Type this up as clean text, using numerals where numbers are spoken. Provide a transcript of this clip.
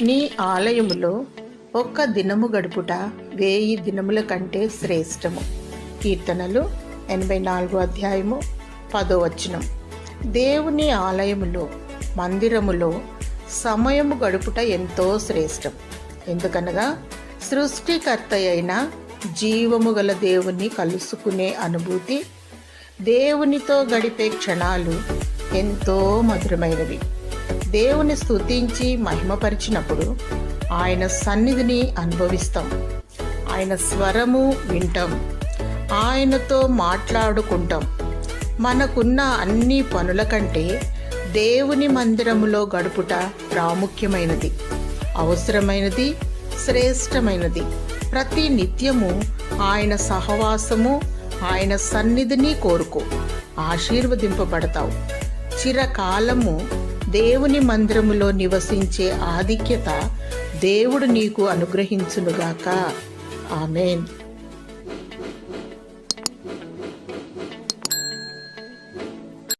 నీ ఆలయములో ఒక్క దినము గడుపుట 1000 దినముల కంటే శ్రేష్టము. కీర్తనలు 84 అధ్యాయము 10వ వచనం. దేవుని ఆలయములో, మందిరములో సమయము గడుపుట ఎంతో శ్రేష్టం. ఎందుకనగా సృష్టికర్త అయిన జీవము గల దేవుని కలుసుకునే అనుభూతి, దేవునితో గడిపే క్షణాలు ఎంతో మధురమైనవి. దేవుని స్తుతించి మహిమపరిచినప్పుడు ఆయన సన్నిధిని అనుభవిస్తాం. ఆయన స్వరము వింటాం, ఆయనతో మాట్లాడుకుంటాం. మనకున్న అన్ని పనుల కంటే దేవుని మందిరములో గడుపుట ప్రాముఖ్యమైనది, అవసరమైనది, శ్రేష్టమైనది. ప్రతి నిత్యము ఆయన సహవాసము, ఆయన సన్నిధిని కోరుకో, ఆశీర్వదింపబడతావు. చిరకాలము దేవుని మందిరములో నివసించే ఆధిక్యత దేవుడు నీకు అనుగ్రహించునుగాక. ఆమేన్.